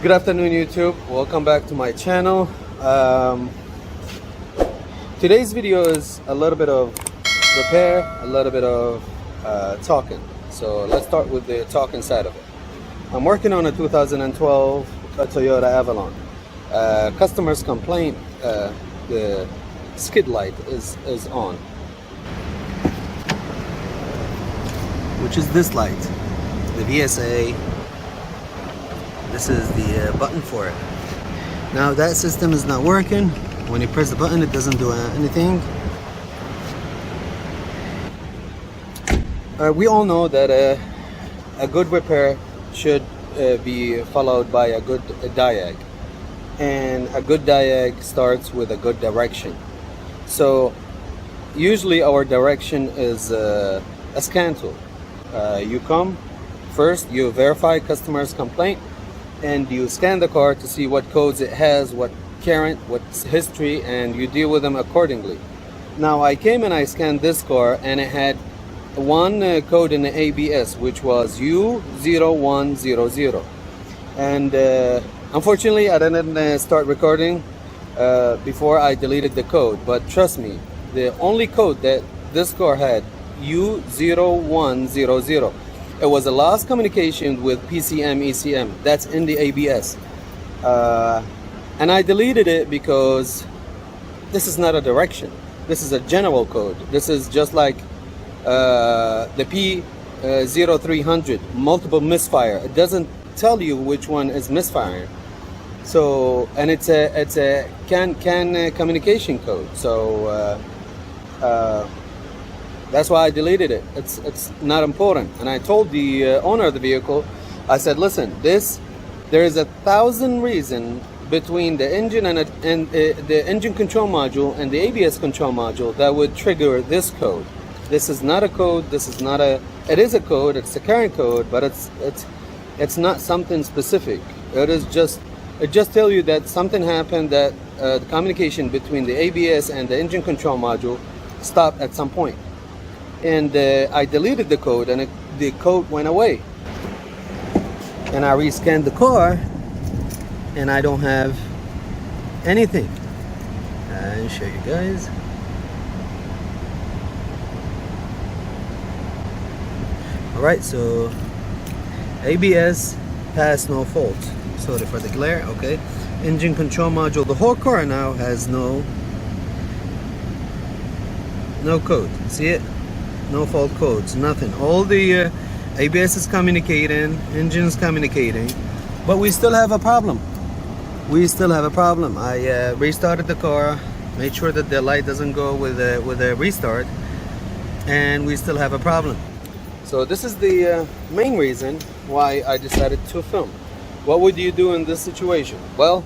Good afternoon, YouTube. Welcome back to my channel. Today's video is a little bit of repair, a little bit of talking. So let's start with the talking side of it. I'm working on a 2012 Toyota Avalon. Customer's complaint, the skid light is on, which is this light, the VSA. This is the button for it. Now that system is not working. When you press the button, it doesn't do anything. We all know that a good repair should be followed by a good diag, and a good diag starts with a good direction. So usually our direction is a scan tool. You come first, you verify customer's complaint, and you scan the car to see what codes it has, what current, what's history, and you deal with them accordingly. Now I came and I scanned this car, and it had one code in the ABS, which was U0100, and unfortunately I didn't start recording before I deleted the code. But trust me, the only code that this car had, U0100, it was a lost communication with PCM ECM. That's in the ABS, and I deleted it because this is not a direction. This is a general code. This is just like the P0300, multiple misfire. It doesn't tell you which one is misfiring. So, and it's a CAN communication code. So that's why I deleted it. It's not important. And I told the owner of the vehicle, I said, listen, there is 1,000 reasons between the engine and the engine control module and the ABS control module that would trigger this code. This is not a code. This is not a. It is a code. It's a current code, but it's not something specific. It just tells you that something happened, that the communication between the ABS and the engine control module stopped at some point. And I deleted the code, and the code went away. And I rescanned the car, and I don't have anything. I'll show you guys. Alright, so ABS has no fault. Sorry for the glare. Okay, engine control module, the whole car now has no code. See it? No fault codes, nothing. All the ABS is communicating, engine is communicating, but we still have a problem. We still have a problem. I restarted the car, made sure that the light doesn't go with a restart, and we still have a problem. So this is the main reason why I decided to film. What would you do in this situation? Well,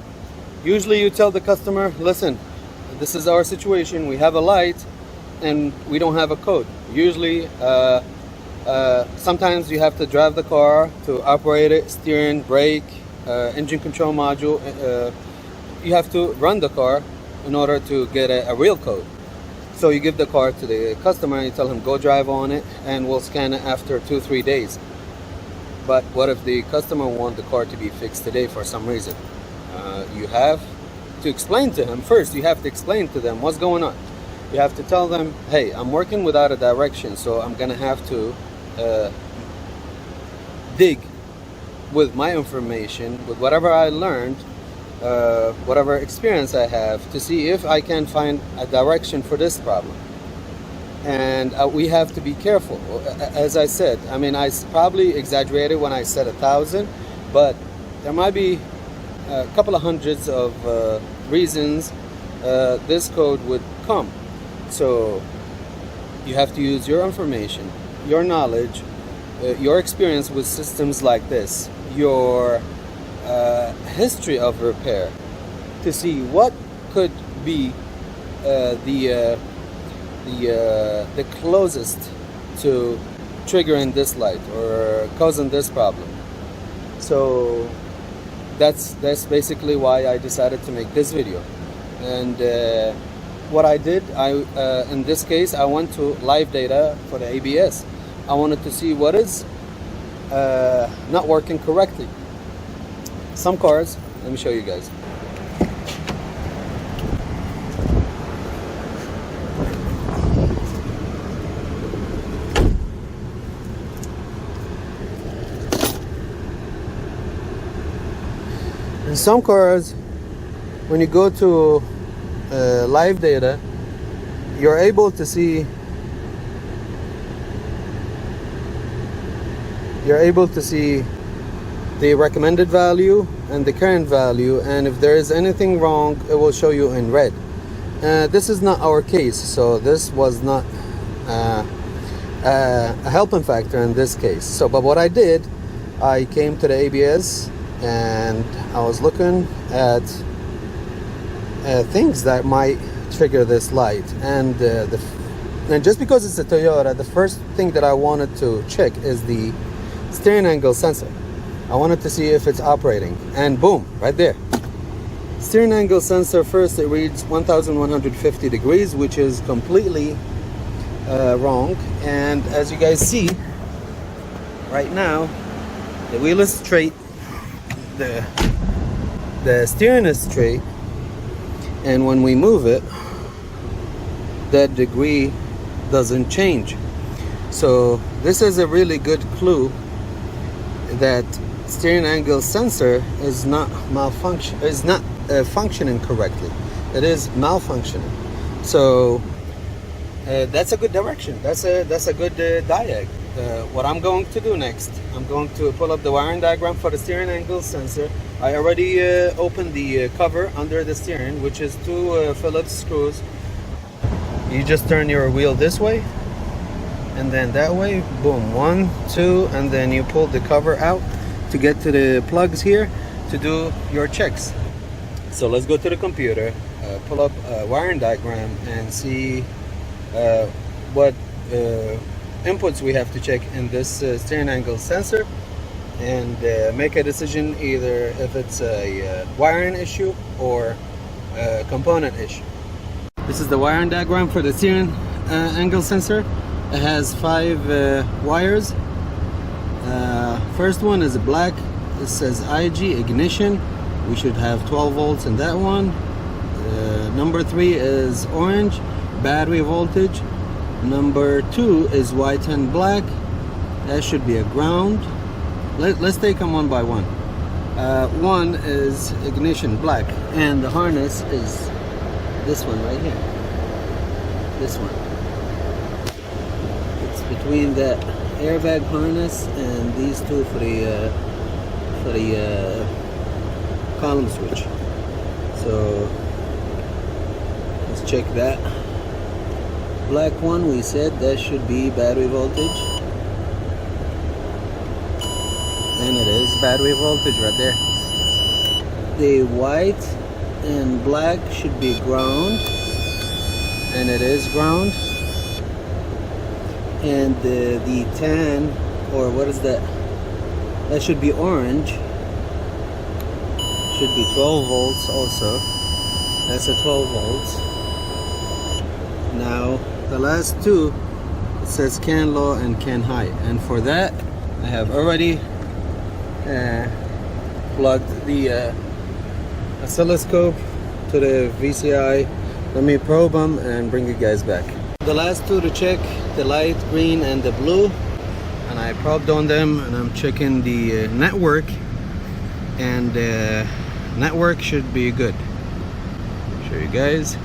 usually you tell the customer, listen, this is our situation. We have a light and we don't have a code. Usually, sometimes you have to drive the car to operate it, steering, brake, engine control module. You have to run the car in order to get a real code. So you give the car to the customer and you tell him, go drive on it, and we'll scan it after 2-3 days. But what if the customer wants the car to be fixed today for some reason? You have to explain to him. First, you have to explain to them what's going on. You have to tell them, hey, I'm working without a direction, so I'm gonna have to dig with my information, with whatever I learned, whatever experience I have, to see if I can find a direction for this problem. And we have to be careful. As I said, I mean, I probably exaggerated when I said 1,000, but there might be a couple of hundreds of reasons this code would come. So you have to use your information, your knowledge, your experience with systems like this, your history of repair, to see what could be the closest to triggering this light or causing this problem. So that's basically why I decided to make this video. And what I did, in this case, I went to live data for the ABS. I wanted to see what is not working correctly. some cars, let me show you guys. In some cars, when you go to live data, you're able to see the recommended value and the current value, and if there is anything wrong, it will show you in red. This is not our case, so this was not a helping factor in this case. So, but what I did, I came to the ABS and I was looking at things that might trigger this light, and just because it's a Toyota, the first thing that I wanted to check is the steering angle sensor. I wanted to see if it's operating, and boom, right there. Steering angle sensor, first it reads 1150 degrees, which is completely wrong. And as you guys see right now, the wheel is straight, the steering is straight, and when we move it, that degree doesn't change. So this is a really good clue that steering angle sensor is not functioning correctly. It is malfunctioning. So that's a good direction. That's a good diag. What I'm going to do next, I'm going to pull up the wiring diagram for the steering angle sensor. I already opened the cover under the steering, which is 2 Phillips screws. You just turn your wheel this way and then that way, boom, 1, 2, and then you pull the cover out to get to the plugs here to do your checks. So let's go to the computer, pull up a wiring diagram and see what inputs we have to check in this steering angle sensor, and make a decision either if it's a wiring issue or a component issue. This is the wiring diagram for the steering angle sensor. It has 5 wires. First one is black. It says IG ignition. We should have 12 volts in that one. Number 3 is orange, battery voltage. Number 2 is white and black. That should be a ground. Let's take them one by one. 1 is ignition, black, and the harness is this one right here. This one. It's between the airbag harness and these two for the column switch. So let's check that. Black one, we said that should be battery voltage, and it is battery voltage right there. The white and black should be ground, and it is ground. And the tan, or what is that? That should be orange. Should be 12 volts also. That's a 12 volts. Now the last two, it says can low and can high, and for that I have already plugged the oscilloscope to the VCI. Let me probe them and bring you guys back. The last two to check, the light green and the blue, and I probed on them, and I'm checking the network, and the network should be good. Show you guys.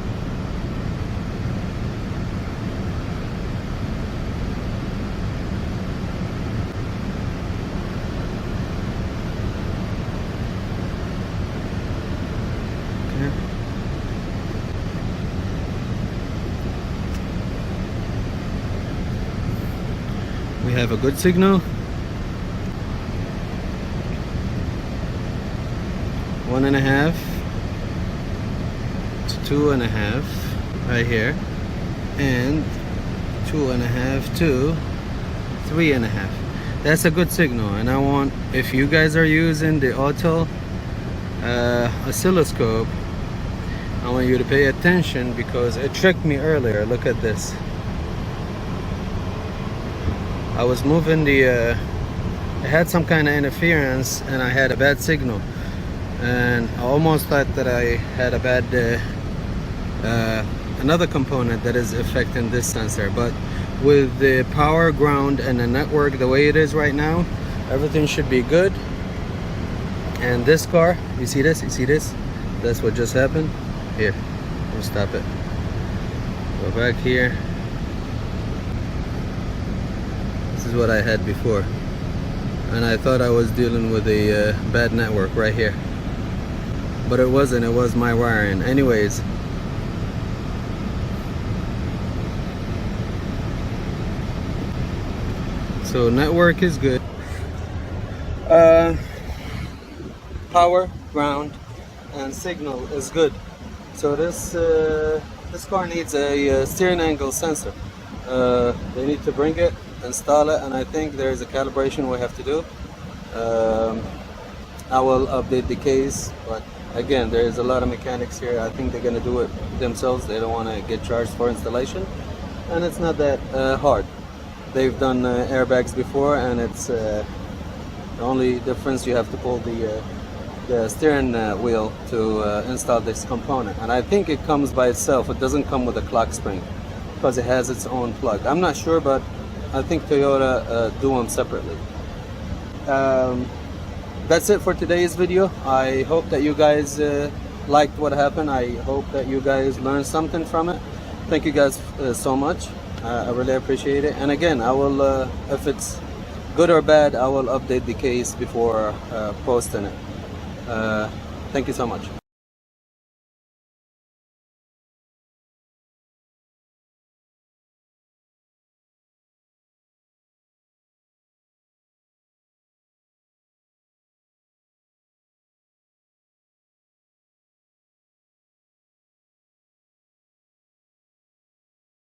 We have a good signal. 1.5 to 2.5 right here, and 2.5 to 3.5. That's a good signal, and I want, if you guys are using the auto oscilloscope, I want you to pay attention because it tricked me earlier. Look at this. I was moving the, it had some kind of interference and I had a bad signal. and I almost thought that I had a bad another component that is affecting this sensor, but with the power, ground, and the network the way it is right now, everything should be good. And this car, you see this? You see this? That's what just happened. Here, we'll stop it. Go back here. This is what I had before, and I thought I was dealing with a bad network right here, but it wasn't. It was my wiring. Anyways, so network is good. Power, ground, and signal is good. So this car needs a steering angle sensor. They need to bring it, install it, and I think there's a calibration we have to do. I will update the case, but again, there is a lot of mechanics here. I think they're going to do it themselves. They don't want to get charged for installation, and it's not that hard. They've done airbags before, and it's the only difference, you have to pull the steering wheel to install this component, and I think it comes by itself. It doesn't come with a clock spring because it has its own plug. I'm not sure, but I think Toyota do them separately. That's it for today's video. I hope that you guys liked what happened. I hope that you guys learned something from it. Thank you guys so much. I really appreciate it. And again, I will, if it's good or bad, I will update the case before posting it. Thank you so much.